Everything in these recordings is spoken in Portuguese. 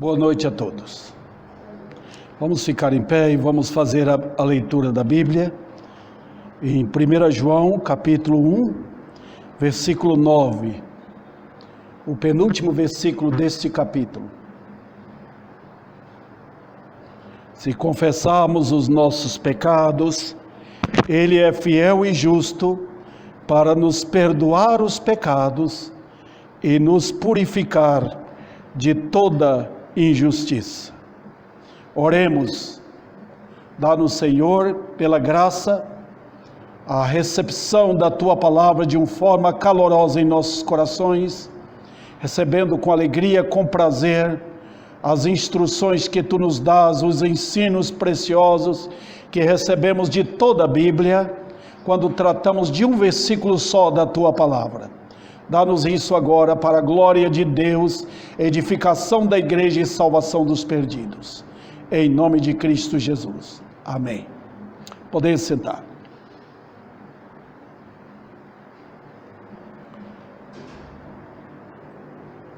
Boa noite a todos. Vamos ficar em pé e vamos fazer a leitura da Bíblia em 1 João, capítulo 1, versículo 9, o penúltimo versículo deste capítulo. Se confessarmos os nossos pecados, Ele é fiel e justo para nos perdoar os pecados e nos purificar de toda injustiça. Oremos. Dá-nos, Senhor, pela graça, a recepção da Tua palavra de uma forma calorosa em nossos corações, recebendo com alegria, com prazer, as instruções que Tu nos dás, os ensinos preciosos que recebemos de toda a Bíblia, quando tratamos de um versículo só da Tua palavra. Dá-nos isso agora para a glória de Deus, edificação da igreja e salvação dos perdidos. Em nome de Cristo Jesus. Amém. Podem sentar.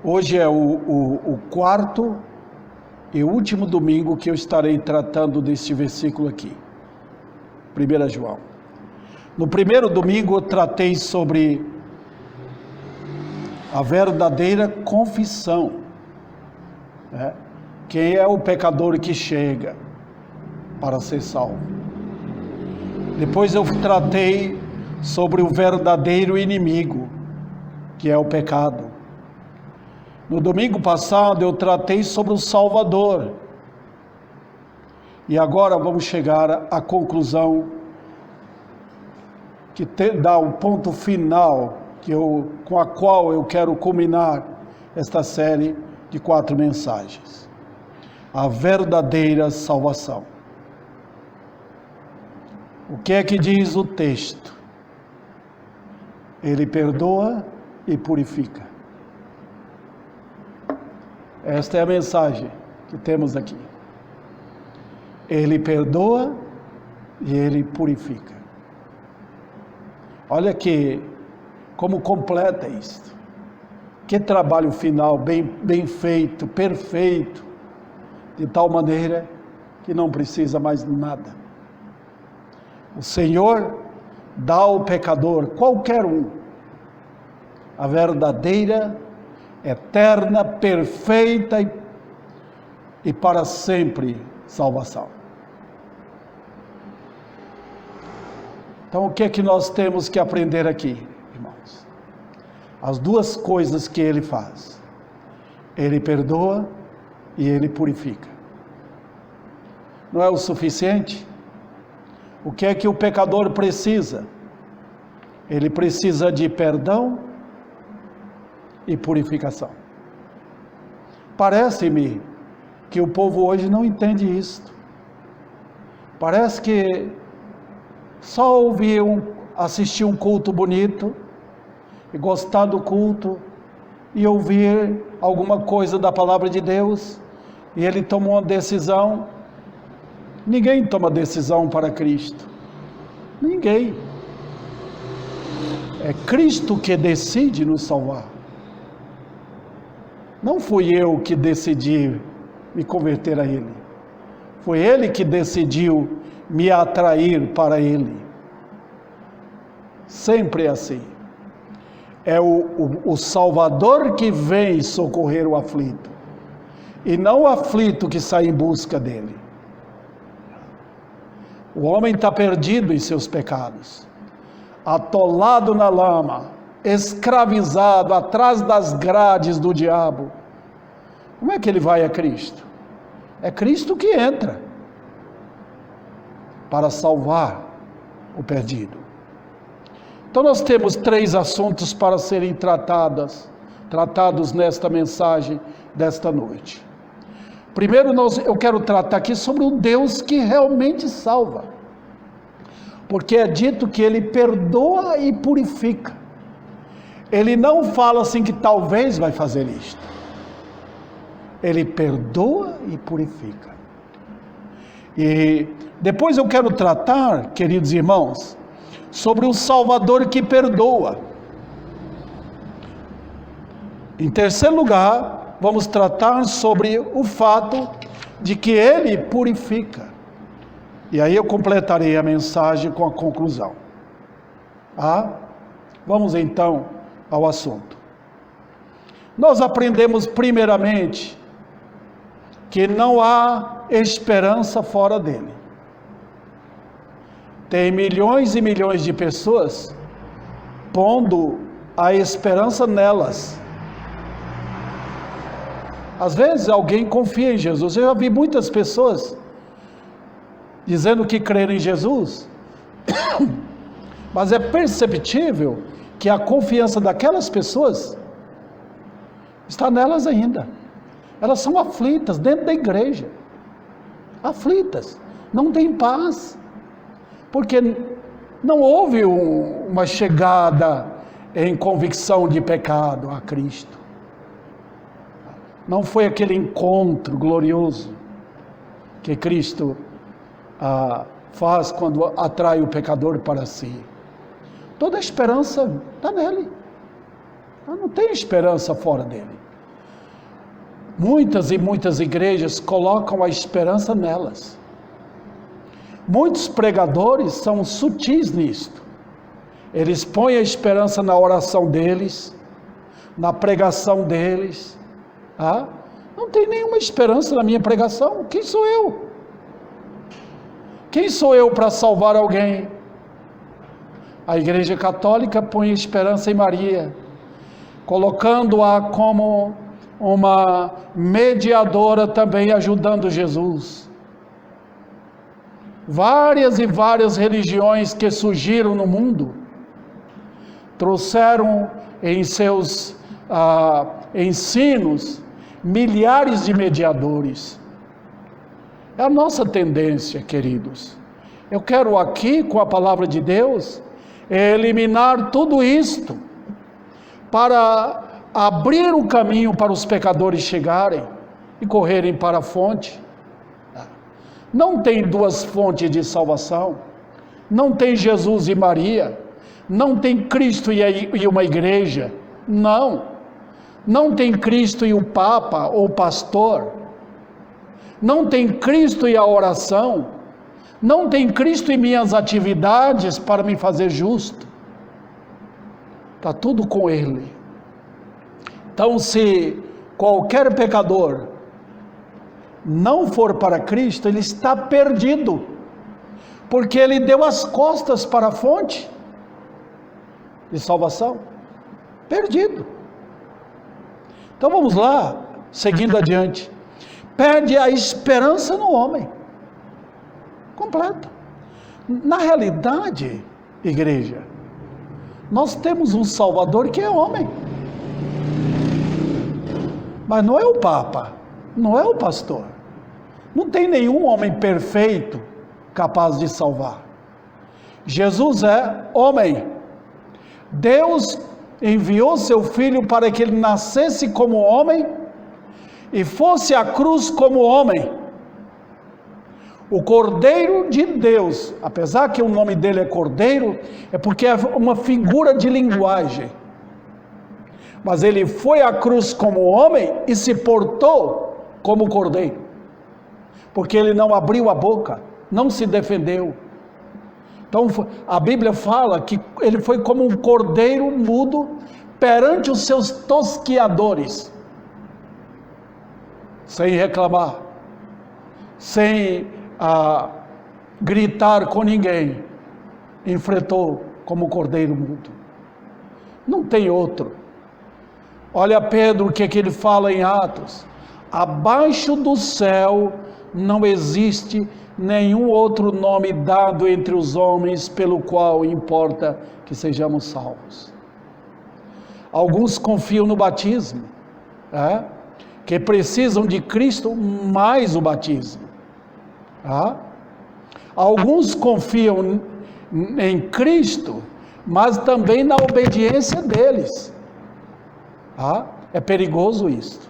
Hoje é o quarto e último domingo que eu estarei tratando deste versículo aqui. 1 João. No primeiro domingo eu tratei sobre a verdadeira confissão. Quem é o pecador que chega para ser salvo? Depois eu tratei sobre o verdadeiro inimigo, que é o pecado. No domingo passado eu tratei sobre o Salvador. E agora vamos chegar à conclusão que dá o ponto final com a qual eu quero culminar esta série de 4 mensagens. A verdadeira salvação. O que é que diz o texto? Ele perdoa e purifica. Esta é a mensagem que temos aqui. Ele perdoa e Ele purifica. Olha como completa isto. Que trabalho final bem feito, perfeito, de tal maneira que não precisa mais nada. O Senhor dá ao pecador, qualquer um, a verdadeira, eterna, perfeita e para sempre salvação. Então, o que é que nós temos que aprender aqui, irmãos? As duas coisas que Ele faz. Ele perdoa e Ele purifica. Não é o suficiente? O que é que o pecador precisa? Ele precisa de perdão e purificação. Parece-me que o povo hoje não entende isto. Parece que só assistir um culto bonito e gostar do culto e ouvir alguma coisa da palavra de Deus e ele tomou uma decisão. Ninguém toma decisão para Cristo. Ninguém. É Cristo que decide nos salvar. Não fui eu que decidi me converter a Ele. Foi Ele que decidiu me atrair para Ele. Sempre é assim. É o Salvador que vem socorrer o aflito. E não o aflito que sai em busca dele. O homem está perdido em seus pecados. Atolado na lama. Escravizado atrás das grades do diabo. Como é que ele vai a Cristo? É Cristo que entra para salvar o perdido. Então nós temos 3 assuntos para serem tratados nesta mensagem desta noite. Primeiro eu quero tratar aqui sobre um Deus que realmente salva. Porque é dito que Ele perdoa e purifica. Ele não fala assim que talvez vai fazer isto. Ele perdoa e purifica. E depois eu quero tratar, queridos irmãos, sobre o Salvador que perdoa. Em terceiro lugar, vamos tratar sobre o fato de que Ele purifica. E aí eu completarei a mensagem com a conclusão. Vamos então ao assunto. Nós aprendemos primeiramente que não há esperança fora dele. Tem milhões e milhões de pessoas pondo a esperança nelas. Às vezes alguém confia em Jesus. Eu já vi muitas pessoas dizendo que creram em Jesus, mas é perceptível que a confiança daquelas pessoas está nelas ainda. Elas são aflitas dentro da igreja, aflitas, não têm paz, porque não houve uma chegada em convicção de pecado a Cristo. Não foi aquele encontro glorioso que Cristo faz quando atrai o pecador para si. Toda a esperança está nele. Não tem esperança fora dele. Muitas e muitas igrejas colocam a esperança nelas. Muitos pregadores são sutis nisto. Eles põem a esperança na oração deles, na pregação deles. Não tem nenhuma esperança na minha pregação. Quem sou eu? Quem sou eu para salvar alguém? A Igreja Católica põe esperança em Maria, colocando-a como uma mediadora também ajudando Jesus. Várias e várias religiões que surgiram no mundo trouxeram em seus ensinos milhares de mediadores. É a nossa tendência, queridos. Eu quero aqui, com a palavra de Deus, eliminar tudo isto, para abrir o caminho para os pecadores chegarem e correrem para a fonte. Não tem duas fontes de salvação, não tem Jesus e Maria, não tem Cristo e uma igreja, não tem Cristo e o Papa ou pastor, não tem Cristo e a oração, não tem Cristo e minhas atividades para me fazer justo. Está tudo com Ele. Então, se qualquer pecador não for para Cristo, ele está perdido, porque ele deu as costas para a fonte de salvação. Perdido. Então vamos lá, seguindo adiante. Perde a esperança no homem. Completa. Na realidade, igreja, nós temos um Salvador que é homem. Mas não é o Papa, não é o pastor. Não tem nenhum homem perfeito capaz de salvar. Jesus é homem. Deus enviou seu Filho para que ele nascesse como homem e fosse à cruz como homem. O Cordeiro de Deus, apesar que o nome dele é Cordeiro, é porque é uma figura de linguagem. Mas ele foi à cruz como homem e se portou como Cordeiro. Porque ele não abriu a boca, não se defendeu. Então a Bíblia fala que ele foi como um cordeiro mudo perante os seus tosquiadores, sem reclamar, sem gritar com ninguém, enfrentou como cordeiro mudo. Não tem outro. Olha Pedro, o que ele fala em Atos: abaixo do céu não existe nenhum outro nome dado entre os homens pelo qual importa que sejamos salvos. Alguns confiam no batismo, que precisam de Cristo mais o batismo. Alguns confiam em Cristo, mas também na obediência deles. É perigoso isto,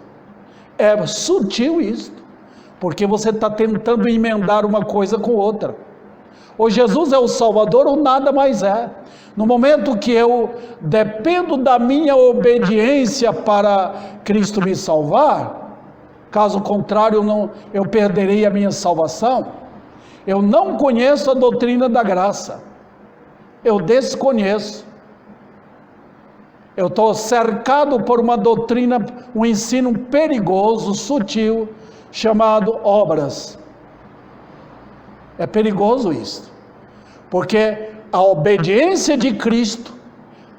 é sutil isto, porque você está tentando emendar uma coisa com outra. Ou Jesus é o Salvador ou nada mais é. No momento que eu dependo da minha obediência para Cristo me salvar, caso contrário eu perderei a minha salvação. Eu não conheço a doutrina da graça, eu desconheço. Eu estou cercado por uma doutrina, um ensino perigoso, sutil, chamado obras. É perigoso isso, porque a obediência de Cristo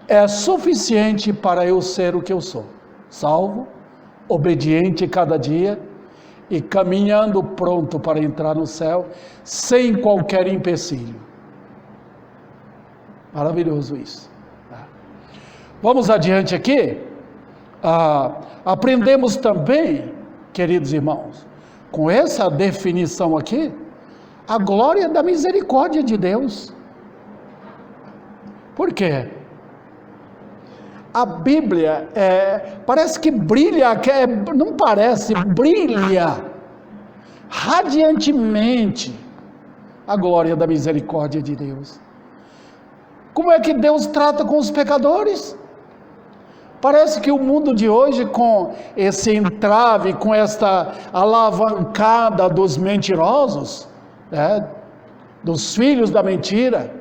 é suficiente para eu ser o que eu sou, salvo, obediente cada dia e caminhando pronto para entrar no céu, sem qualquer empecilho. Maravilhoso isso. Vamos adiante aqui. Aprendemos também, queridos irmãos, com essa definição aqui, a glória da misericórdia de Deus. Por quê? A Bíblia parece que brilha, não parece, brilha radiantemente a glória da misericórdia de Deus. Como é que Deus trata com os pecadores? Parece que o mundo de hoje, com esse entrave, com esta alavancada dos mentirosos, dos filhos da mentira,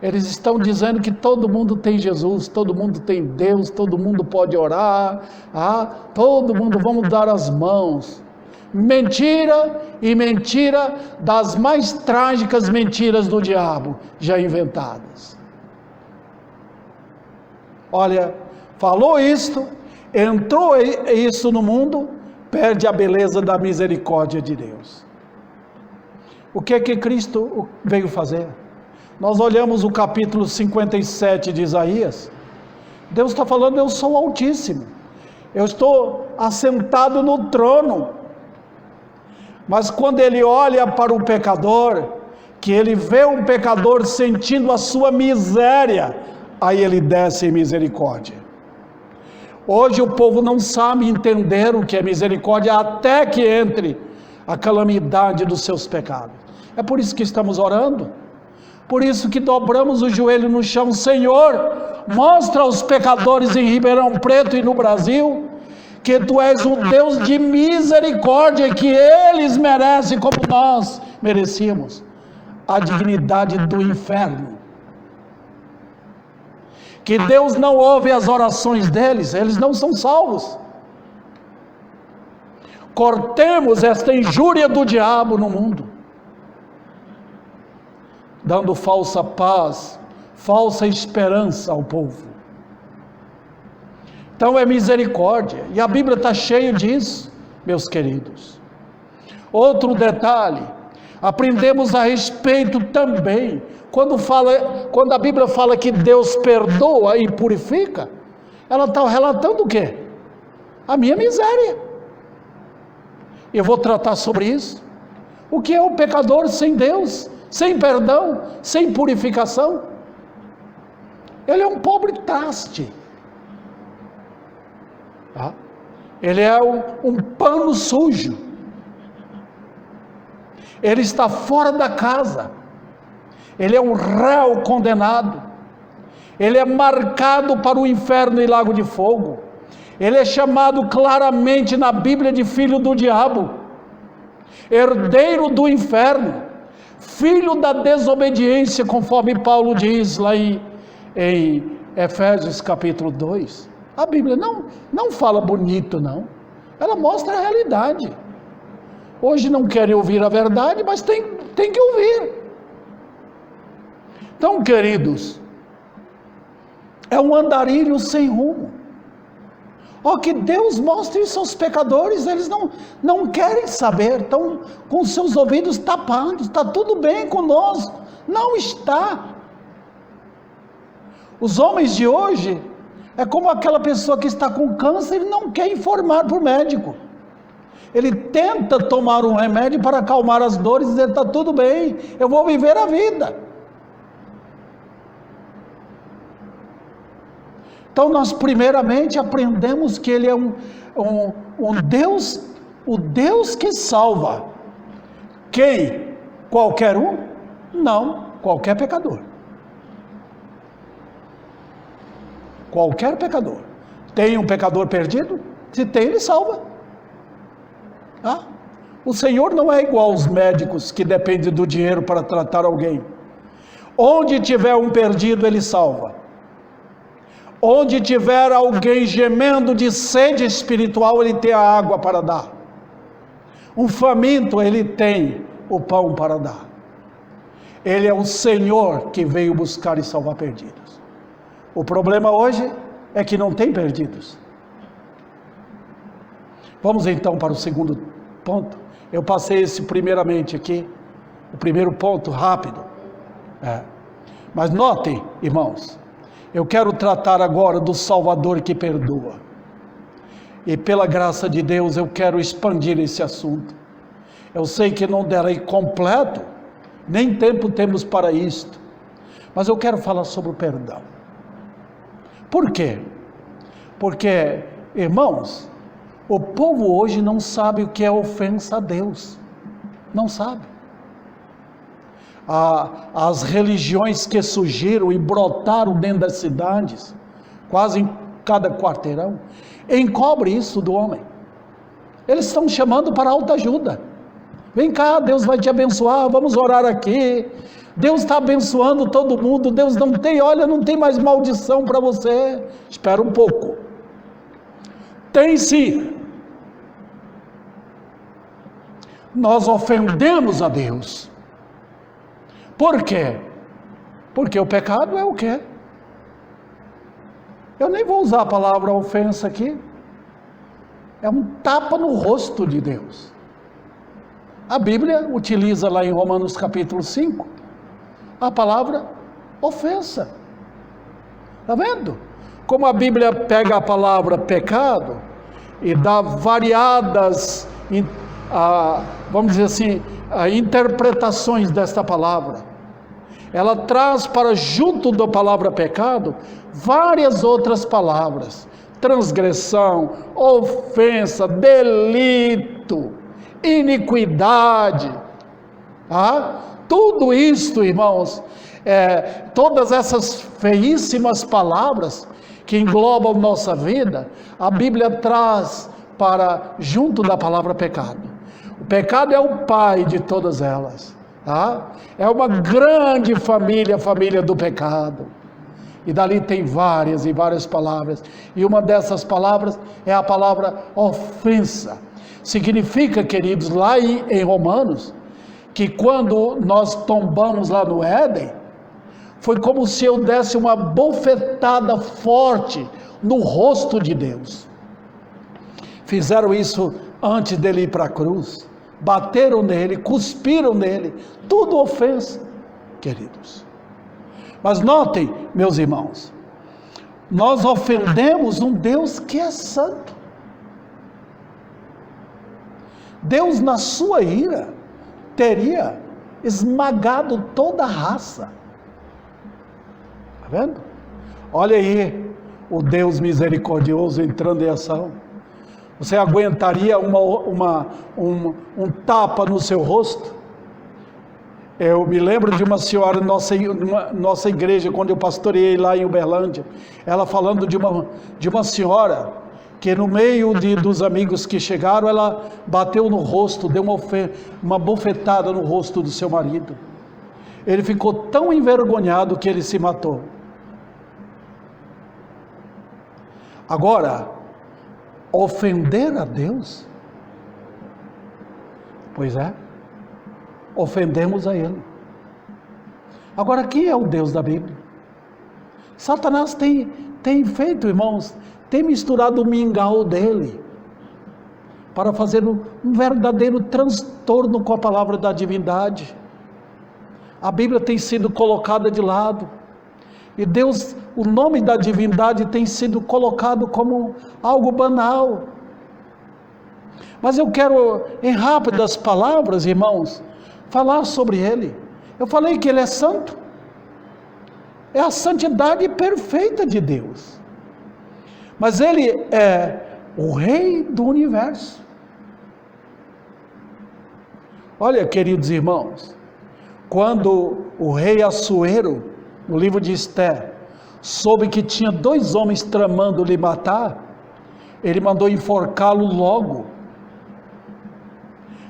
eles estão dizendo que todo mundo tem Jesus, todo mundo tem Deus, todo mundo pode orar, todo mundo, vamos dar as mãos. Mentira e mentira das mais trágicas mentiras do diabo já inventadas. Olha, falou isto, entrou isso no mundo, perde a beleza da misericórdia de Deus. O que é que Cristo veio fazer? Nós olhamos o capítulo 57 de Isaías, Deus está falando: eu sou o Altíssimo, eu estou assentado no trono. Mas quando ele olha para o pecador, que ele vê um pecador sentindo a sua miséria, aí ele desce em misericórdia. Hoje o povo não sabe entender o que é misericórdia até que entre a calamidade dos seus pecados. É por isso que estamos orando, por isso que dobramos o joelho no chão: Senhor, mostra aos pecadores em Ribeirão Preto e no Brasil que Tu és um Deus de misericórdia, que eles merecem como nós merecíamos a dignidade do inferno. Que Deus não ouve as orações deles, eles não são salvos. Cortemos esta injúria do diabo no mundo, dando falsa paz, falsa esperança ao povo. Então é misericórdia, e a Bíblia está cheia disso, meus queridos. Outro detalhe, aprendemos a respeito também, quando a Bíblia fala que Deus perdoa e purifica, ela está relatando o quê? A minha miséria. Eu vou tratar sobre isso. O que é o pecador sem Deus, sem perdão, sem purificação? Ele é um pobre traste. Ele é um pano sujo. Ele está fora da casa. Ele é um réu condenado. Ele é marcado para o inferno e lago de fogo. Ele é chamado claramente na Bíblia de filho do diabo, herdeiro do inferno, filho da desobediência, conforme Paulo diz lá em Efésios capítulo 2. A Bíblia não fala bonito, não. Ela mostra a realidade. Hoje não querem ouvir a verdade, mas tem que ouvir. Então, queridos, é um andarilho sem rumo. Que Deus mostre isso aos pecadores, eles não querem saber, estão com seus ouvidos tapados. Está tudo bem conosco. Não está. Os homens de hoje é como aquela pessoa que está com câncer e não quer informar para o médico. Ele tenta tomar um remédio para acalmar as dores e dizer: está tudo bem, eu vou viver a vida. Então nós primeiramente aprendemos que Ele é um Deus, o Deus que salva. Quem? Qualquer um? Não, qualquer pecador. Qualquer pecador. Tem um pecador perdido? Se tem, ele salva. Ah, o Senhor não é igual aos médicos que dependem do dinheiro para tratar alguém. Onde tiver um perdido, ele salva. Onde tiver alguém gemendo de sede espiritual, ele tem a água para dar. Um faminto, ele tem o pão para dar. Ele é o Senhor que veio buscar e salvar perdidos. O problema hoje é que não tem perdidos. Vamos então para o segundo ponto. Eu passei esse primeiramente aqui, o primeiro ponto rápido. Mas notem, irmãos, eu quero tratar agora do Salvador que perdoa. E pela graça de Deus eu quero expandir esse assunto. Eu sei que não darei completo, nem tempo temos para isto, mas eu quero falar sobre o perdão. Por quê? Porque, irmãos, o povo hoje não sabe o que é ofensa a Deus. Não sabe. As religiões que surgiram e brotaram dentro das cidades, quase em cada quarteirão, encobre isso do homem. Eles estão chamando para autoajuda. Vem cá, Deus vai te abençoar, vamos orar aqui. Deus está abençoando todo mundo, Deus não tem mais maldição para você. Espera um pouco. Tem sim. Nós ofendemos a Deus. Por quê? Porque o pecado é o quê? Eu nem vou usar a palavra ofensa aqui. É um tapa no rosto de Deus. A Bíblia utiliza lá em Romanos capítulo 5, a palavra ofensa. Está vendo? Como a Bíblia pega a palavra pecado e dá variadas, vamos dizer assim, interpretações desta palavra. Ela traz para junto da palavra pecado várias outras palavras: transgressão, ofensa, delito, iniquidade. Tudo isto, irmãos, todas essas feíssimas palavras que englobam nossa vida, a Bíblia traz para junto da palavra pecado. O pecado é o pai de todas elas. É uma grande família, a família do pecado. E dali tem várias e várias palavras. E uma dessas palavras é a palavra ofensa. Significa, queridos, lá em Romanos, que quando nós tombamos lá no Éden, foi como se eu desse uma bofetada forte no rosto de Deus. Fizeram isso antes dele ir para a cruz. Bateram nele, cuspiram nele, tudo ofensa, queridos. Mas notem, meus irmãos, nós ofendemos um Deus que é santo. Deus, na sua ira, teria esmagado toda a raça. Está vendo? Olha aí, o Deus misericordioso entrando em ação. Você aguentaria um tapa no seu rosto? Eu me lembro de uma senhora nossa igreja, quando eu pastoreei lá em Uberlândia, ela falando de uma senhora que no meio dos amigos que chegaram, ela bateu no rosto, deu uma bofetada no rosto do seu marido. Ele ficou tão envergonhado que ele se matou. Agora, ofender a Deus? Pois é, ofendemos a Ele. Agora, quem é o Deus da Bíblia? Satanás tem feito, irmãos, tem misturado o mingau dele para fazer um verdadeiro transtorno com a palavra da divindade. A Bíblia tem sido colocada de lado. E Deus, o nome da divindade tem sido colocado como algo banal. Mas eu quero, em rápidas palavras, irmãos, falar sobre Ele. Eu falei que Ele é santo. É a santidade perfeita de Deus. Mas Ele é o Rei do universo. Olha, queridos irmãos, Quando o rei Assuero, no livro de Esther, soube que tinha 2 homens tramando lhe matar, ele mandou enforcá-lo logo.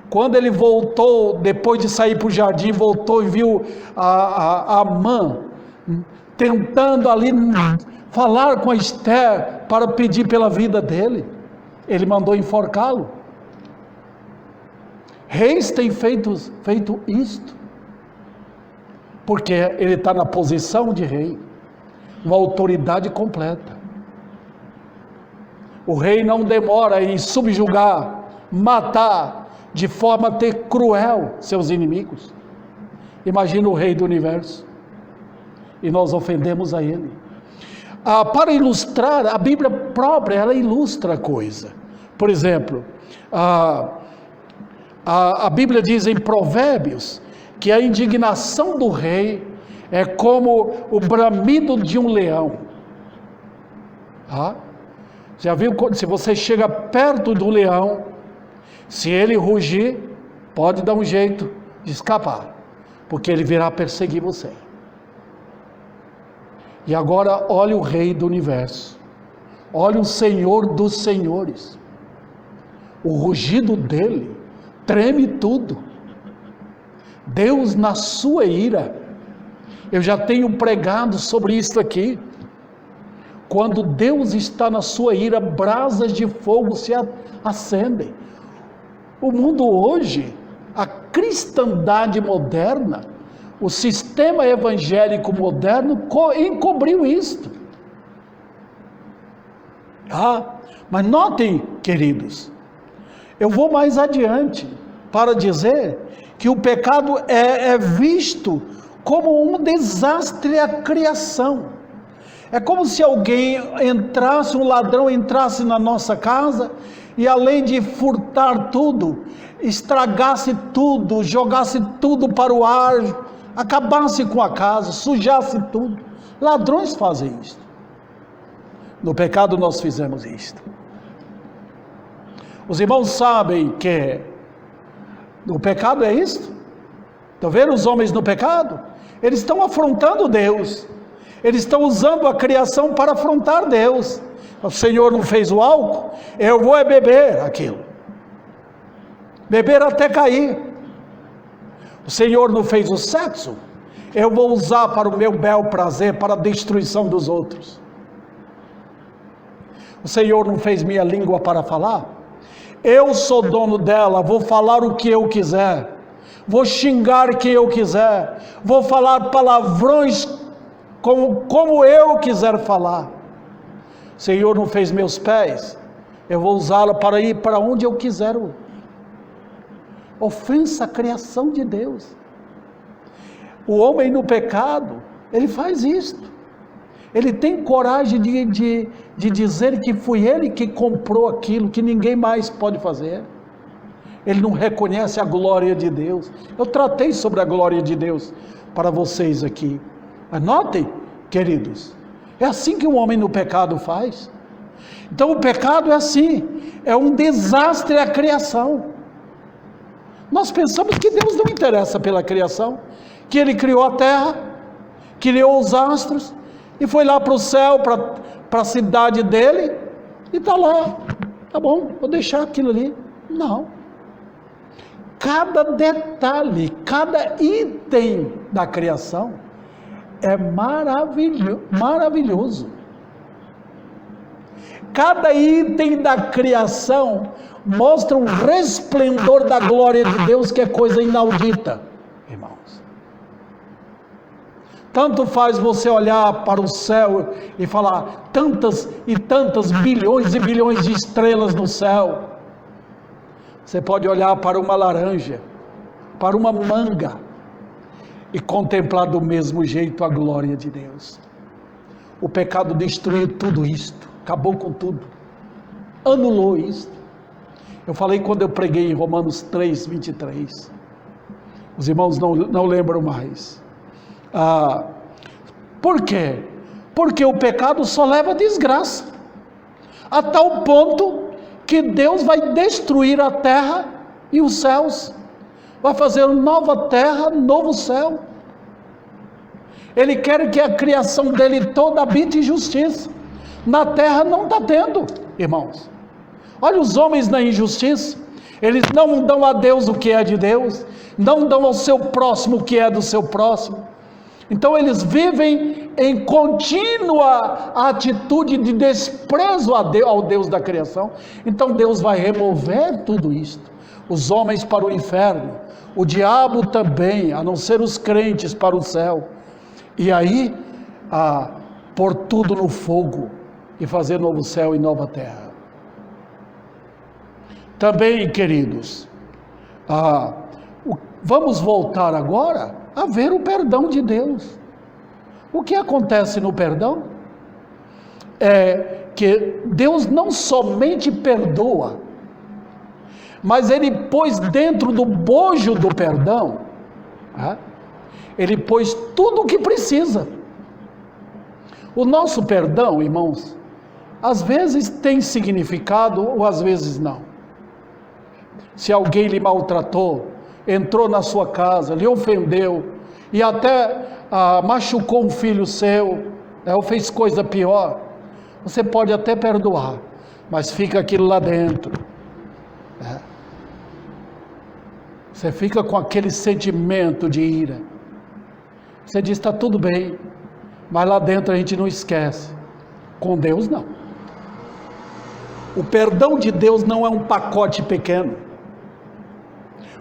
Quando ele voltou, depois de sair para o jardim, voltou e viu a Amã tentando ali falar com a Esther para pedir pela vida dele, ele mandou enforcá-lo. Reis têm feito isto, porque ele está na posição de rei, uma autoridade completa. O rei não demora em subjugar, matar, de forma até cruel seus inimigos. Imagina o rei do universo, e nós ofendemos a ele. Para ilustrar, a Bíblia própria, ela ilustra a coisa. Por exemplo, a Bíblia diz em Provérbios, que a indignação do rei é como o bramido de um leão. Já viu, se você chega perto do leão, se ele rugir, pode dar um jeito de escapar, porque ele virá perseguir você. E agora olha o rei do universo, olha o Senhor dos senhores, o rugido dele treme tudo. Deus na sua ira, eu já tenho pregado sobre isso aqui. Quando Deus está na sua ira, brasas de fogo se acendem. O mundo hoje, a cristandade moderna, o sistema evangélico moderno encobriu isto. Mas notem, queridos, eu vou mais adiante para dizer que o pecado é visto como um desastre à criação. É como se alguém entrasse, um ladrão entrasse na nossa casa e além de furtar tudo, estragasse tudo, jogasse tudo para o ar, acabasse com a casa, sujasse tudo. Ladrões fazem isso. No pecado nós fizemos isto. Os irmãos sabem que o pecado é isto? Estão vendo os homens no pecado? Eles estão afrontando Deus. Eles estão usando a criação para afrontar Deus. O Senhor não fez o álcool, eu vou beber aquilo. Beber até cair. O Senhor não fez o sexo, eu vou usar para o meu bel prazer, para a destruição dos outros. O Senhor não fez minha língua para falar, eu sou dono dela, vou falar o que eu quiser, vou xingar quem eu quiser, vou falar palavrões como eu quiser falar. O Senhor não fez meus pés, eu vou usá-la para ir para onde eu quiser. Ofensa à criação de Deus. O homem no pecado, ele faz isto. Ele tem coragem de dizer que foi ele que comprou aquilo, que ninguém mais pode fazer. Ele não reconhece a glória de Deus. Eu tratei sobre a glória de Deus para vocês aqui. Anotem, queridos, é assim que um homem no pecado faz. Então o pecado é assim, é um desastre à criação. Nós pensamos que Deus não interessa pela criação, que Ele criou a terra, criou os astros, e foi lá para o céu, para a cidade dele, e está lá, tá bom, vou deixar aquilo ali. Não. Cada detalhe, cada item da criação é maravilhoso. Cada item da criação mostra um resplendor da glória de Deus, que é coisa inaudita, irmãos. Tanto faz você olhar para o céu e falar, tantas e tantas bilhões e bilhões de estrelas no céu. Você pode olhar para uma laranja, para uma manga, e contemplar do mesmo jeito a glória de Deus. O pecado destruiu tudo isto, acabou com tudo, anulou isto. Eu falei quando eu preguei em Romanos 3, 23. Os irmãos não lembram mais. Por quê? Porque o pecado só leva desgraça, a tal ponto que Deus vai destruir a terra e os céus, vai fazer uma nova terra, novo céu. Ele quer que a criação dele toda habite em justiça. Na terra não está tendo, irmãos. Olha os homens na injustiça. Eles não dão a Deus o que é de Deus, não dão ao seu próximo o que é do seu próximo. Então eles vivem em contínua atitude de desprezo ao Deus da criação. Então Deus vai remover tudo isto. Os homens para o inferno, o diabo também, a não ser os crentes, para o céu. E aí, pôr tudo no fogo e fazer novo céu e nova terra. Também, queridos, vamos voltar agora a ver o perdão de Deus. O que acontece no perdão? É que Deus não somente perdoa, mas Ele pôs dentro do bojo do perdão, Ele pôs tudo o que precisa. O nosso perdão, irmãos, às vezes tem significado ou às vezes não. Se alguém lhe maltratou, entrou na sua casa, lhe ofendeu e até machucou um filho seu, ou fez coisa pior, você pode até perdoar, mas fica aquilo lá dentro. Você fica com aquele sentimento de ira. Você diz, está tudo bem, mas lá dentro a gente não esquece. Com Deus não. O perdão de Deus não é um pacote pequeno.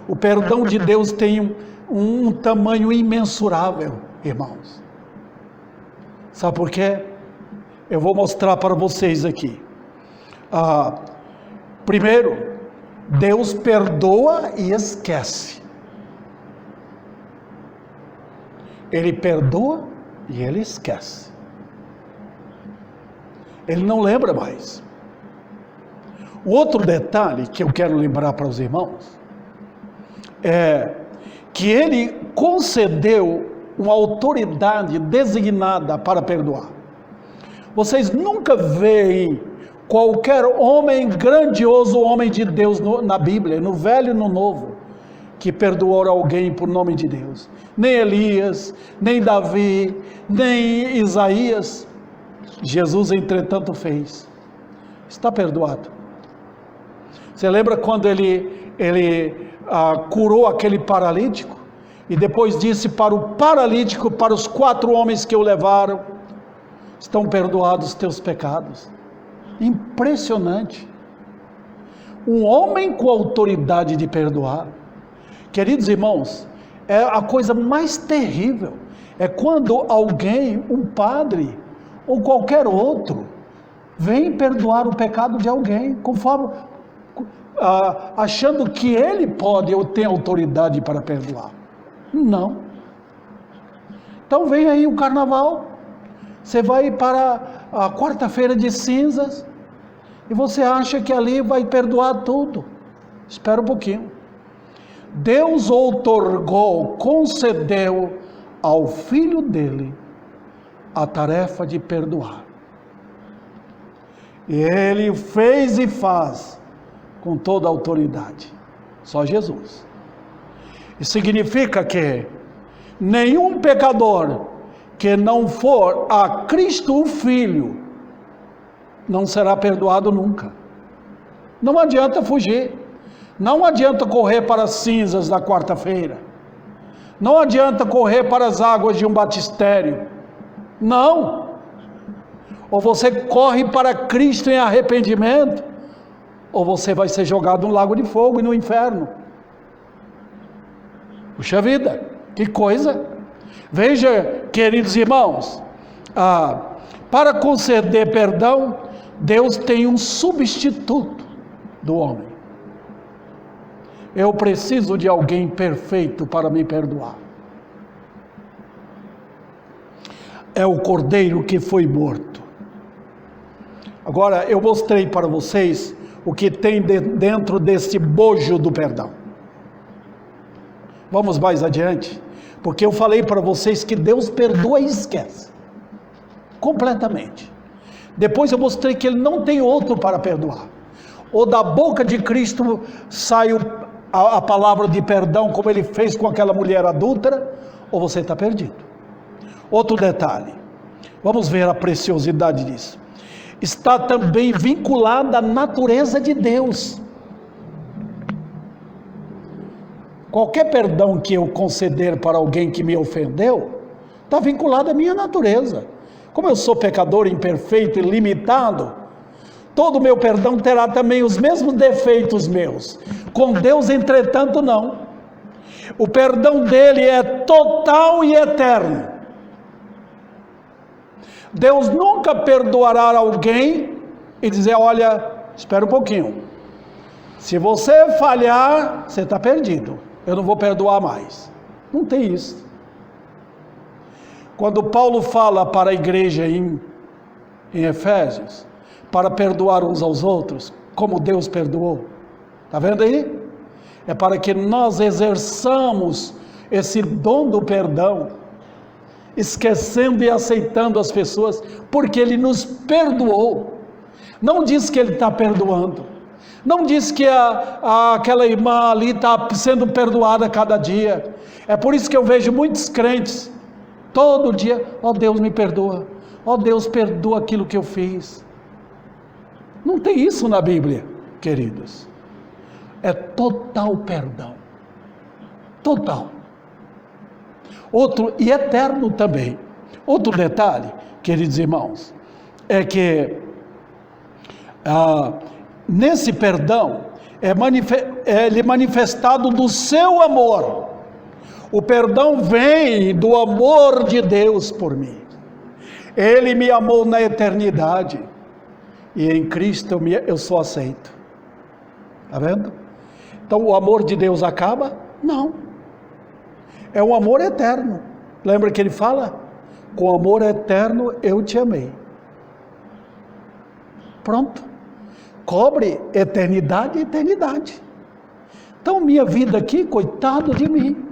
O perdão de Deus tem um tamanho imensurável, irmãos. Sabe por quê? Eu vou mostrar para vocês aqui. Primeiro, Deus perdoa e esquece. Ele perdoa e Ele esquece. Ele não lembra mais. O outro detalhe que eu quero lembrar para os irmãos é que Ele concedeu uma autoridade designada para perdoar. Vocês nunca veem qualquer homem grandioso, homem de Deus na Bíblia, no Velho e no Novo, que perdoou alguém por nome de Deus. Nem Elias, nem Davi, nem Isaías. Jesus, entretanto, fez. Está perdoado. Você lembra quando ele curou aquele paralítico? E depois disse para o paralítico, para os 4 homens que o levaram, estão perdoados os teus pecados. Impressionante. Um homem com autoridade de perdoar. Queridos irmãos, é a coisa mais terrível. É quando alguém, um padre ou qualquer outro, vem perdoar o pecado de alguém, conforme achando que ele pode ou tem autoridade para perdoar. Não. Então vem aí o carnaval, você vai para a quarta-feira de cinzas e você acha que ali vai perdoar tudo. Espera um pouquinho. Deus outorgou, concedeu ao filho dele a tarefa de perdoar. E ele fez e faz com toda a autoridade. Só Jesus. Isso significa que nenhum pecador que não for a Cristo o Filho não será perdoado nunca. Não adianta fugir. Não adianta correr para as cinzas da quarta-feira. Não adianta correr para as águas de um batistério. Não. Ou você corre para Cristo em arrependimento, ou você vai ser jogado no lago de fogo e no inferno. Puxa vida, que coisa! Veja, queridos irmãos, para conceder perdão, Deus tem um substituto do homem. Eu preciso de alguém perfeito para me perdoar. É o cordeiro que foi morto. Agora, eu mostrei para vocês o que tem dentro desse bojo do perdão. Vamos mais adiante, porque eu falei para vocês que Deus perdoa e esquece, completamente. Depois eu mostrei que Ele não tem outro para perdoar. Ou da boca de Cristo sai a palavra de perdão como ele fez com aquela mulher adúltera, ou você está perdido. Outro detalhe, vamos ver a preciosidade disso. Está também vinculada à natureza de Deus. Qualquer perdão que eu conceder para alguém que me ofendeu, está vinculado à minha natureza. Como eu sou pecador imperfeito e limitado, todo o meu perdão terá também os mesmos defeitos meus. Com Deus, entretanto, não. O perdão dele é total e eterno. Deus nunca perdoará alguém e dizer, olha, espera um pouquinho. Se você falhar, você está perdido. Eu não vou perdoar mais. Não tem isso. Quando Paulo fala para a igreja em Efésios, para perdoar uns aos outros, como Deus perdoou. Está vendo aí? É para que nós exerçamos esse dom do perdão, esquecendo e aceitando as pessoas, porque Ele nos perdoou. Não diz que Ele está perdoando. Não diz que aquela irmã ali está sendo perdoada a cada dia. É por isso que eu vejo muitos crentes, todo dia, ó Deus me perdoa, ó Deus perdoa aquilo que eu fiz. Não tem isso na Bíblia, queridos. É total perdão. Total. Outro, e eterno também. Outro detalhe, queridos irmãos, é que nesse perdão ele é manifestado do seu amor. O perdão vem do amor de Deus por mim. Ele me amou na eternidade e em Cristo eu sou aceito. Está vendo? Então o amor de Deus acaba? Não. É um amor eterno. Lembra que ele fala? Com amor eterno eu te amei. Pronto. Cobre eternidade e eternidade. Então minha vida aqui, coitado de mim.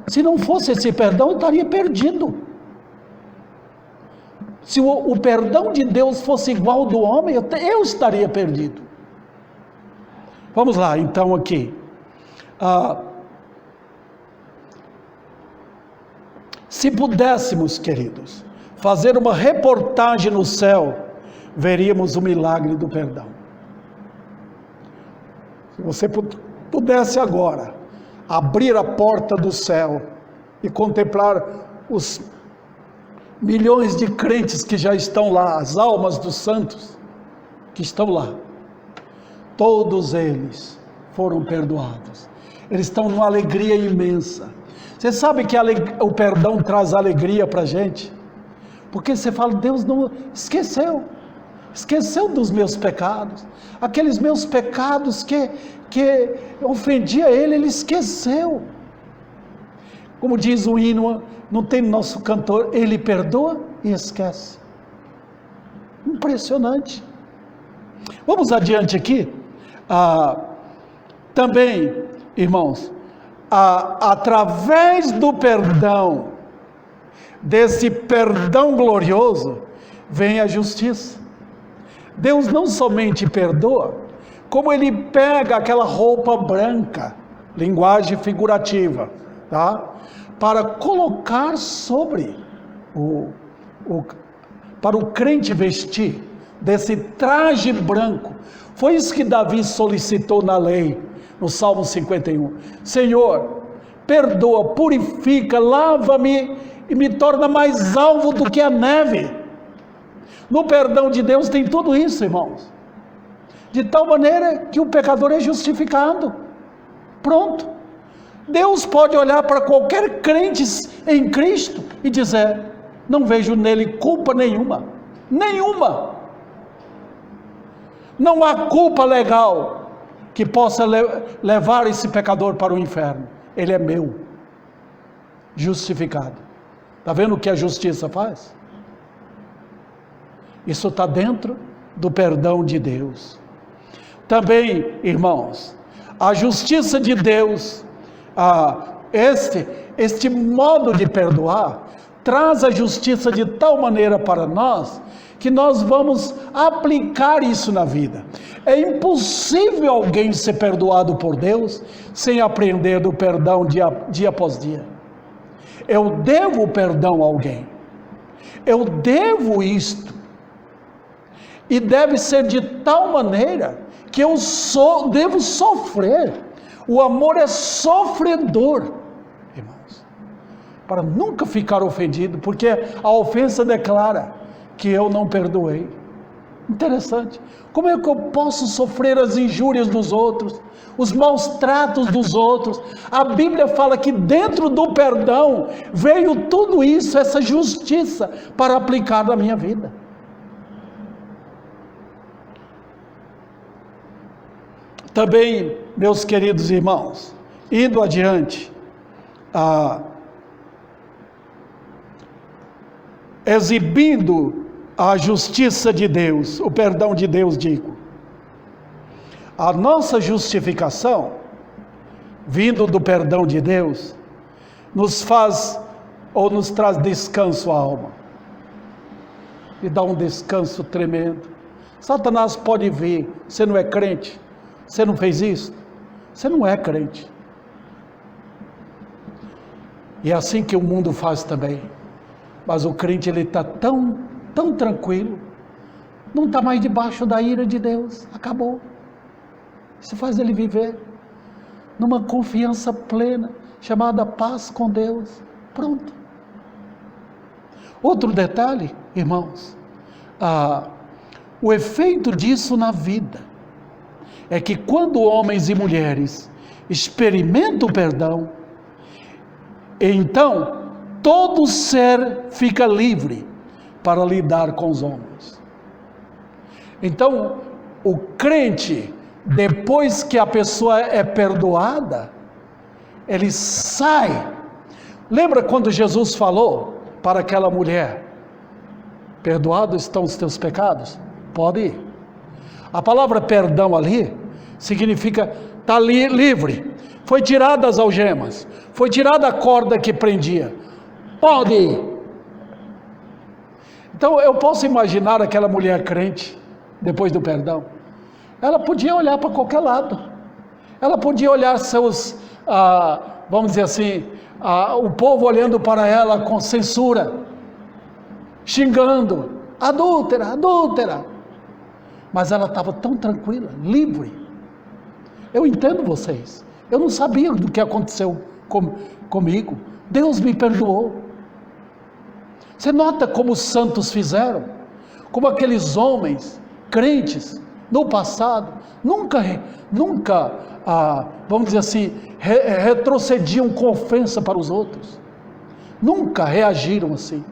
Se não fosse esse perdão, eu estaria perdido. Se o perdão de Deus fosse igual ao do homem, eu estaria perdido. Vamos lá, então aqui. Se pudéssemos, queridos, fazer uma reportagem no céu, veríamos o milagre do perdão. Se você pudesse agora abrir a porta do céu e contemplar os milhões de crentes que já estão lá, as almas dos santos que estão lá, todos eles foram perdoados. Eles estão numa alegria imensa. Você sabe que o perdão traz alegria para a gente? Porque você fala, Deus não esqueceu dos meus pecados, aqueles meus pecados que ofendia Ele esqueceu. Como diz o hino, não tem nosso cantor, Ele perdoa e esquece. Impressionante. Vamos adiante aqui. Também, irmãos, através do perdão, desse perdão glorioso, vem a justiça. Deus não somente perdoa, como Ele pega aquela roupa branca, linguagem figurativa, tá? Para colocar sobre para o crente vestir, desse traje branco. Foi isso que Davi solicitou na lei, no Salmo 51. Senhor, perdoa, purifica, lava-me e me torna mais alvo do que a neve. No perdão de Deus tem tudo isso, irmãos. De tal maneira que o pecador é justificado. Pronto. Deus pode olhar para qualquer crente em Cristo e dizer, não vejo nele culpa nenhuma. Nenhuma. Não há culpa legal que possa levar esse pecador para o inferno. Ele é meu. Justificado. Está vendo o que a justiça faz? Isso está dentro do perdão de Deus. Também, irmãos, a justiça de Deus, este modo de perdoar, traz a justiça de tal maneira para nós, que nós vamos aplicar isso na vida. É impossível alguém ser perdoado por Deus sem aprender do perdão dia após dia. Eu devo perdão a alguém. Eu devo isto. E deve ser de tal maneira que eu devo sofrer. O amor é sofredor, irmãos, para nunca ficar ofendido, porque a ofensa declara que eu não perdoei. Interessante. Como é que eu posso sofrer as injúrias dos outros, os maus tratos dos outros? A Bíblia fala que dentro do perdão veio tudo isso, essa justiça, para aplicar na minha vida. Também, meus queridos irmãos, indo adiante, exibindo a justiça de Deus, o perdão de Deus, digo. A nossa justificação, vindo do perdão de Deus, nos faz ou nos traz descanso à alma. E dá um descanso tremendo. Satanás pode vir, você não é crente, você não fez isso, você não é crente. E é assim que o mundo faz também. Mas o crente, ele está tão tranquilo, não está mais debaixo da ira de Deus, acabou. Isso faz ele viver numa confiança plena, chamada paz com Deus, pronto. Outro detalhe, irmãos, o efeito disso na vida, é que quando homens e mulheres experimentam o perdão, então todo ser fica livre para lidar com os homens. Então, o crente, depois que a pessoa é perdoada, ele sai. Lembra quando Jesus falou para aquela mulher: perdoados estão os teus pecados? Pode ir. A palavra perdão ali significa estar livre. Foi tirada as algemas, foi tirada a corda que prendia. Pode ir. Então eu posso imaginar aquela mulher crente, depois do perdão. Ela podia olhar para qualquer lado. Ela podia olhar seus, vamos dizer assim, o povo olhando para ela com censura, xingando, adúltera, adúltera. Mas ela estava tão tranquila, livre. Eu entendo vocês. Eu não sabia do que aconteceu comigo. Deus me perdoou. Você nota como os santos fizeram? Como aqueles homens crentes no passado nunca, vamos dizer assim, retrocediam com ofensa para os outros. Nunca reagiram assim.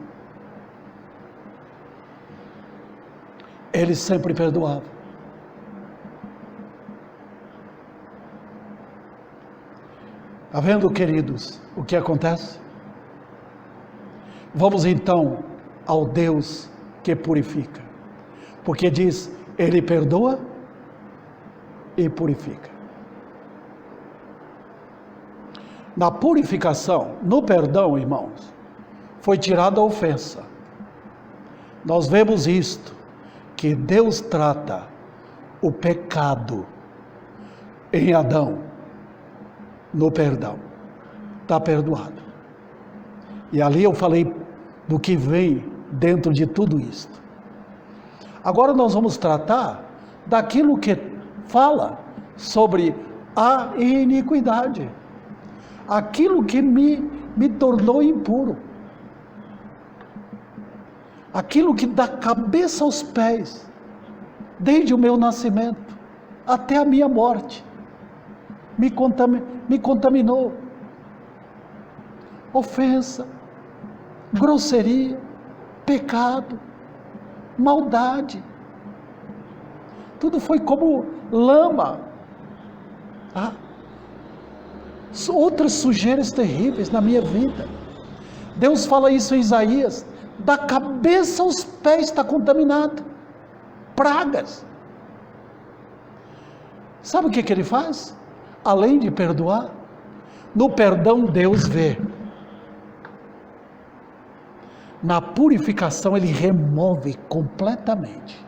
Eles sempre perdoavam. Está vendo, queridos, o que acontece? Vamos então ao Deus que purifica. Porque diz, Ele perdoa e purifica. Na purificação, no perdão, irmãos, foi tirada a ofensa. Nós vemos isto, que Deus trata o pecado em Adão, no perdão, está perdoado. E ali eu falei do que vem dentro de tudo isto. Agora nós vamos tratar daquilo que fala sobre a iniquidade, aquilo que me tornou impuro, aquilo que da cabeça aos pés, desde o meu nascimento até a minha morte, me contaminou. Ofensa, grosseria, pecado, maldade, tudo foi como lama, outras sujeiras terríveis na minha vida. Deus fala isso em Isaías, da cabeça aos pés está contaminado, pragas. Sabe o que ele faz? Além de perdoar, no perdão Deus vê. Na purificação ele remove completamente.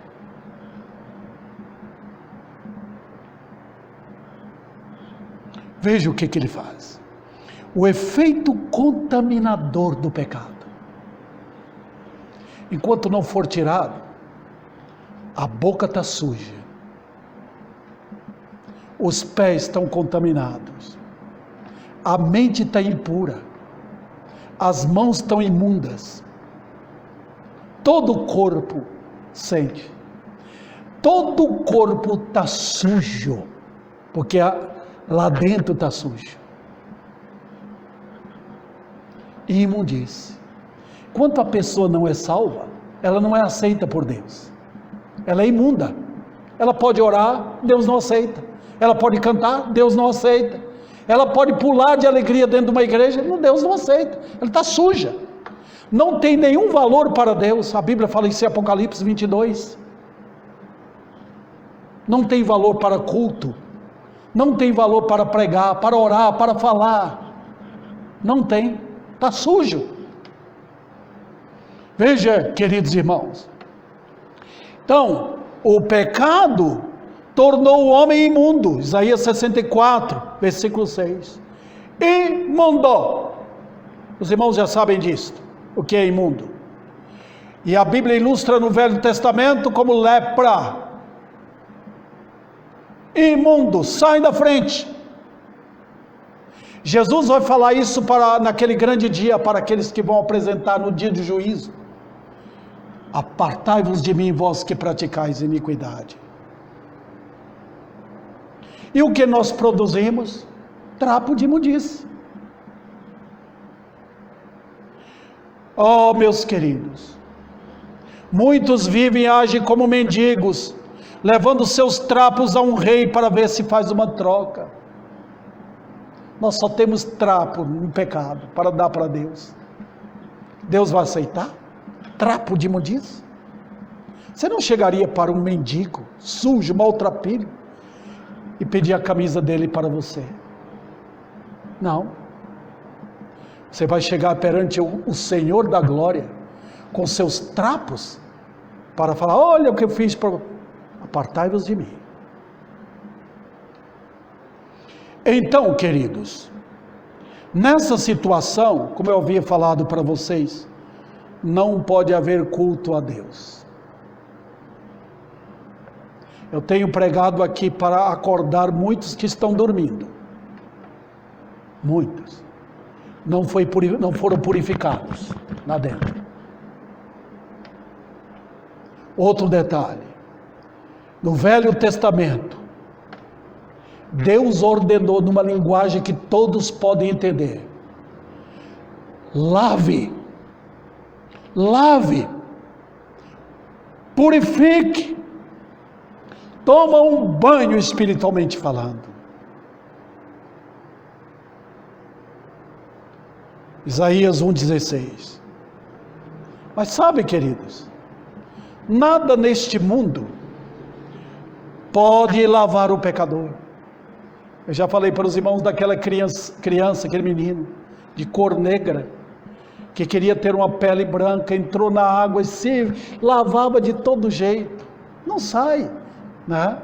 Veja o que ele faz. O efeito contaminador do pecado. Enquanto não for tirado, a boca está suja. Os pés estão contaminados. A mente está impura. As mãos estão imundas. Todo o corpo sente. Todo o corpo está sujo. Porque lá dentro está sujo. E imundice. Quando a pessoa não é salva, ela não é aceita por Deus. Ela é imunda. Ela pode orar, Deus não aceita. Ela pode cantar, Deus não aceita. Ela pode pular de alegria dentro de uma igreja, Deus não aceita. Ela está suja. Não tem nenhum valor para Deus. A Bíblia fala isso em Apocalipse 22. Não tem valor para culto. Não tem valor para pregar, para orar, para falar. Não tem. Está sujo. Veja, queridos irmãos. Então, o pecado tornou o homem imundo. Isaías 64, versículo 6. Imundo. Os irmãos já sabem disso. O que é imundo? E a Bíblia ilustra no Velho Testamento como lepra. Imundo, sai da frente. Jesus vai falar isso naquele grande dia para aqueles que vão apresentar no dia do juízo. Apartai-vos de mim, vós que praticais iniquidade. E o que nós produzimos? Trapo de imundice. Oh, meus queridos, muitos vivem e agem como mendigos, levando seus trapos a um rei para ver se faz uma troca. Nós só temos trapo no pecado para dar para Deus. Deus vai aceitar? Trapo de imundice? Você não chegaria para um mendigo, sujo, maltrapilho, e pedir a camisa dele para você? Não. Você vai chegar perante o Senhor da glória, com seus trapos, para falar: olha o que eu fiz para... Apartai-vos de mim. Então, queridos, nessa situação, como eu havia falado para vocês, não pode haver culto a Deus. Eu tenho pregado aqui para acordar muitos que estão dormindo. Muitos. Não foram purificados lá dentro. Outro detalhe. No Velho Testamento, Deus ordenou numa linguagem que todos podem entender: lave, purifique, toma um banho espiritualmente falando. Isaías 1,16. Mas sabe, queridos, nada neste mundo pode lavar o pecador. Eu já falei para os irmãos daquela criança, aquele menino de cor negra, que queria ter uma pele branca, entrou na água e se lavava de todo jeito. Não sai, né?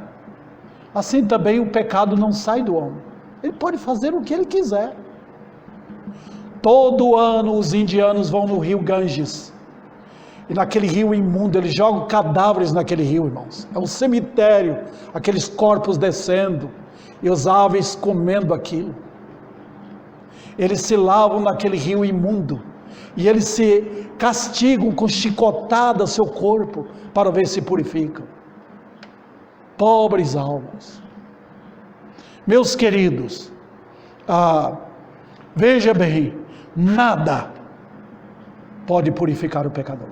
Assim também o pecado não sai do homem. Ele pode fazer o que ele quiser. Todo ano os indianos vão no rio Ganges, e naquele rio imundo, eles jogam cadáveres naquele rio, irmãos. É um cemitério, aqueles corpos descendo, e os aves comendo aquilo. Eles se lavam naquele rio imundo, e eles se castigam com chicotada seu corpo, para ver se purificam. Pobres almas. Meus queridos, veja bem, nada pode purificar o pecador.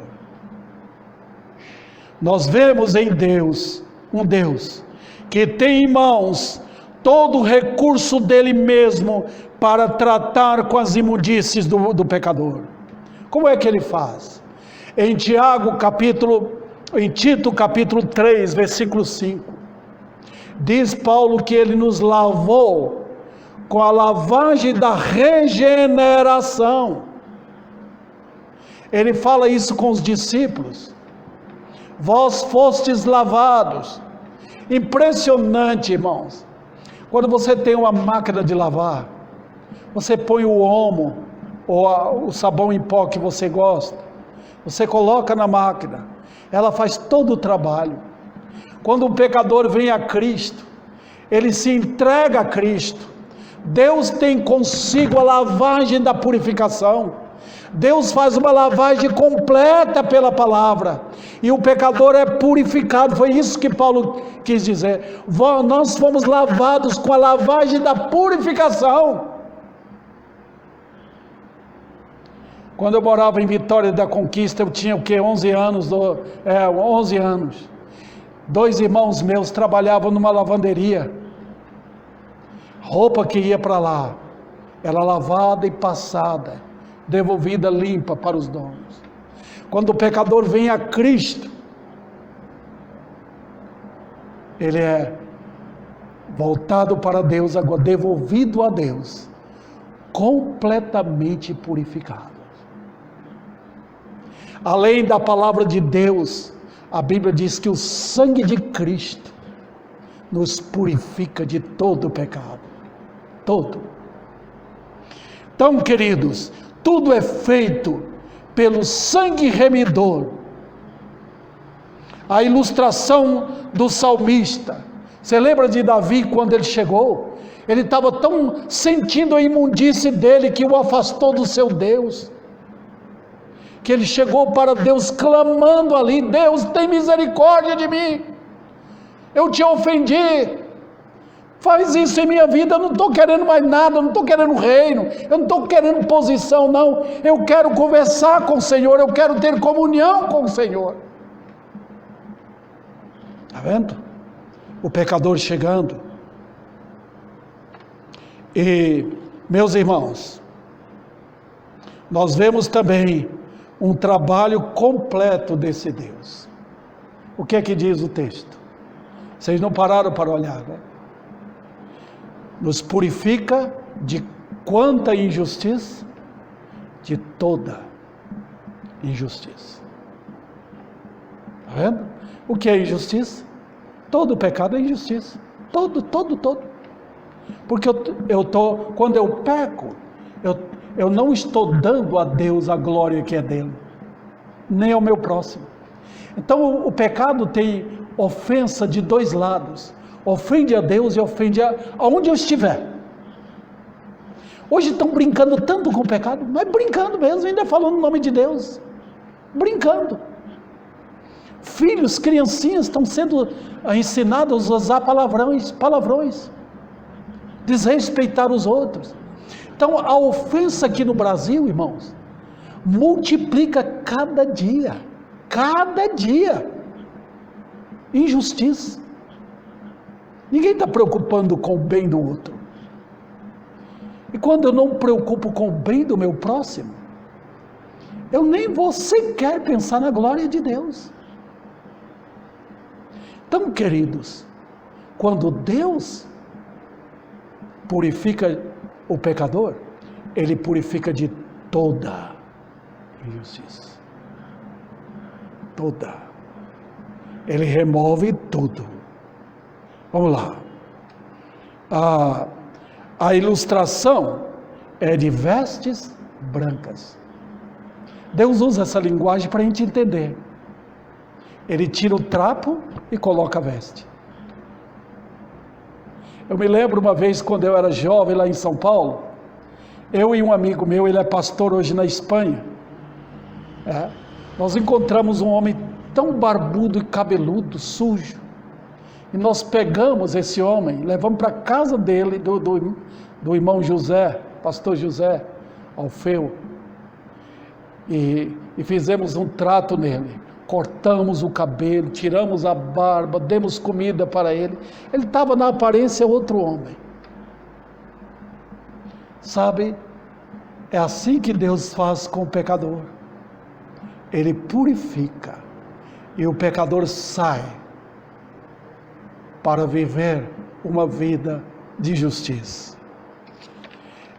Nós vemos em Deus, um Deus que tem em mãos todo o recurso dele mesmo para tratar com as imundícies do pecador. Como é que ele faz? Em Tito capítulo 3, versículo 5, diz Paulo que ele nos lavou com a lavagem da regeneração. Ele fala isso com os discípulos. Vós fostes lavados. Impressionante, irmãos. Quando você tem uma máquina de lavar, você põe o omo ou o sabão em pó que você gosta, você coloca na máquina, ela faz todo o trabalho. Quando um pecador vem a Cristo, ele se entrega a Cristo. Deus tem consigo a lavagem da purificação. Deus faz uma lavagem completa pela palavra, e o pecador é purificado. Foi isso que Paulo quis dizer. Nós fomos lavados com a lavagem da purificação. Quando eu morava em Vitória da Conquista, eu tinha 11 anos, 11 anos. 2 irmãos meus trabalhavam numa lavanderia. Roupa que ia para lá era lavada e passada, devolvida limpa para os donos. Quando o pecador vem a Cristo, ele é voltado para Deus, agora devolvido a Deus, completamente purificado. Além da palavra de Deus, a Bíblia diz que o sangue de Cristo nos purifica de todo o pecado, todo. Então, queridos, tudo é feito pelo sangue remidor. A ilustração do salmista, você lembra de Davi quando ele chegou? Ele estava tão sentindo a imundície dele que o afastou do seu Deus, que ele chegou para Deus clamando ali: Deus, tem misericórdia de mim, eu te ofendi, faz isso em minha vida, eu não estou querendo mais nada, eu não estou querendo reino, eu não estou querendo posição não, eu quero conversar com o Senhor, eu quero ter comunhão com o Senhor. Está vendo? O pecador chegando. E, meus irmãos, nós vemos também um trabalho completo desse Deus. O que é que diz o texto? Vocês não pararam para olhar, né? Nos purifica de quanta injustiça? De toda injustiça. Está vendo? O que é injustiça? Todo pecado é injustiça. Todo. Porque quando eu peco, eu não estou dando a Deus a glória que é dele, nem ao meu próximo. Então o pecado tem ofensa de 2 lados. Ofende a Deus e ofende aonde eu estiver. Hoje estão brincando tanto com o pecado, mas brincando mesmo, ainda falando o nome de Deus. Brincando. Filhos, criancinhas estão sendo ensinados a usar palavrões. Desrespeitar os outros. Então a ofensa aqui no Brasil, irmãos, multiplica cada dia. Injustiça. Ninguém está preocupando com o bem do outro. E quando eu não me preocupo com o bem do meu próximo, eu nem vou sequer pensar na glória de Deus. Então, queridos, quando Deus purifica o pecador, Ele purifica de toda injustiça. Toda. Ele remove tudo. Vamos lá. A ilustração é de vestes brancas. Deus usa essa linguagem para a gente entender. Ele tira o trapo e coloca a veste. Eu me lembro uma vez, quando eu era jovem lá em São Paulo, eu e um amigo meu, ele é pastor hoje na Espanha, nós encontramos um homem tão barbudo e cabeludo, sujo, e nós pegamos esse homem, levamos para a casa dele, do irmão José, pastor José Alfeu, e fizemos um trato nele. Cortamos o cabelo, tiramos a barba, demos comida para ele. Ele estava na aparência outro homem. Sabe, é assim que Deus faz com o pecador. Ele purifica e o pecador sai para viver uma vida de justiça.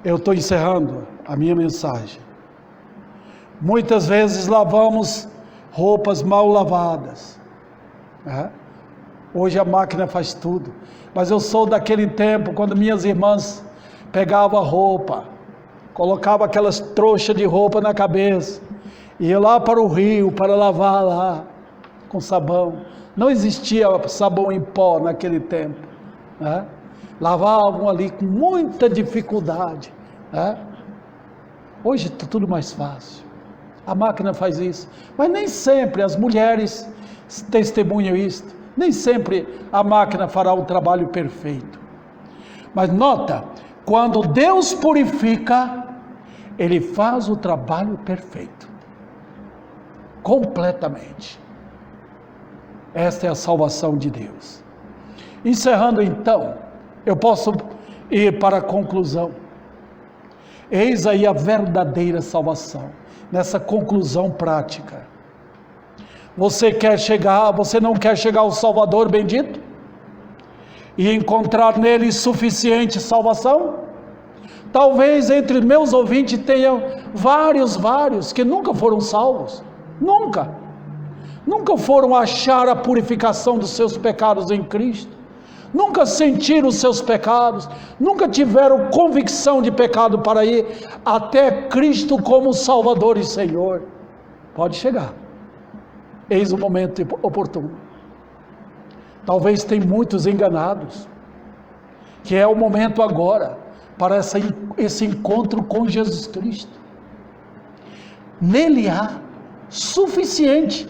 Eu estou encerrando a minha mensagem. Muitas vezes lavamos roupas mal lavadas, né? Hoje a máquina faz tudo, mas eu sou daquele tempo quando minhas irmãs pegavam a roupa, colocavam aquelas trouxas de roupa na cabeça, ia lá para o rio para lavar lá com sabão. Não existia sabão em pó naquele tempo, né? Lavavam ali com muita dificuldade, né? Hoje está tudo mais fácil, a máquina faz isso, mas nem sempre as mulheres testemunham isso, nem sempre a máquina fará o trabalho perfeito. Mas nota, quando Deus purifica, Ele faz o trabalho perfeito, completamente. Esta é a salvação de Deus. Encerrando então, eu posso ir para a conclusão. Eis aí a verdadeira salvação, nessa conclusão prática. Você não quer chegar ao Salvador bendito? E encontrar nele suficiente salvação? Talvez entre meus ouvintes tenham vários que nunca foram salvos. Nunca foram achar a purificação dos seus pecados em Cristo. Nunca sentiram os seus pecados, nunca tiveram convicção de pecado para ir até Cristo como Salvador e Senhor. Pode chegar, eis o momento oportuno. Talvez tem muitos enganados, que é o momento agora, para esse encontro com Jesus Cristo. Nele há suficiente,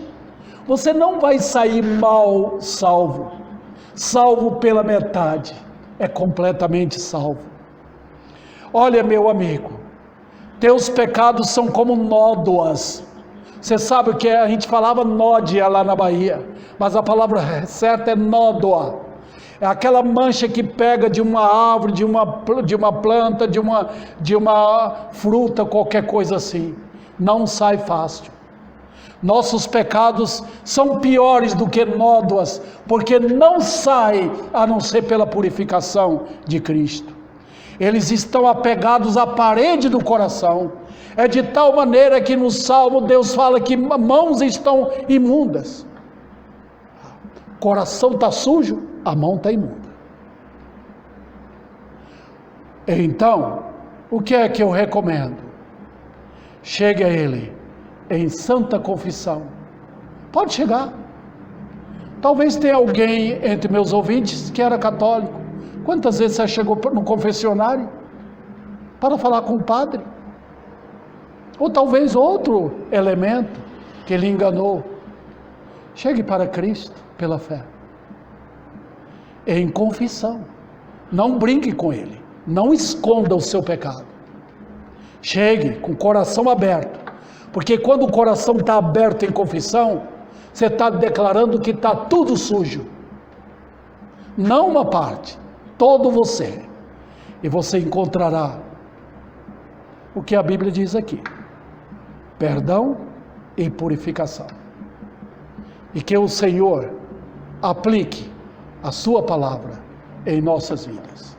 você não vai sair mal salvo pela metade, é completamente salvo. Olha, meu amigo, teus pecados são como nódoas. Você sabe o que é? A gente falava nódia lá na Bahia, mas a palavra certa é nódoa. É aquela mancha que pega de uma árvore, de uma planta, de uma fruta, qualquer coisa assim. Não sai fácil. Nossos pecados são piores do que nódoas, porque não saem a não ser pela purificação de Cristo. Eles estão apegados à parede do coração. É de tal maneira que no Salmo Deus fala que mãos estão imundas. O coração está sujo, a mão está imunda. Então, o que é que eu recomendo? Chegue a Ele em santa confissão. Pode chegar. Talvez tenha alguém entre meus ouvintes que era católico. Quantas vezes você chegou no confessionário para falar com o padre? Ou talvez outro elemento que lhe enganou. Chegue para Cristo pela fé, em confissão. Não brinque com Ele, não esconda o seu pecado. Chegue com o coração aberto, porque quando o coração está aberto em confissão, você está declarando que está tudo sujo, não uma parte, todo você, e você encontrará o que a Bíblia diz aqui: perdão e purificação. E que o Senhor aplique a sua palavra em nossas vidas.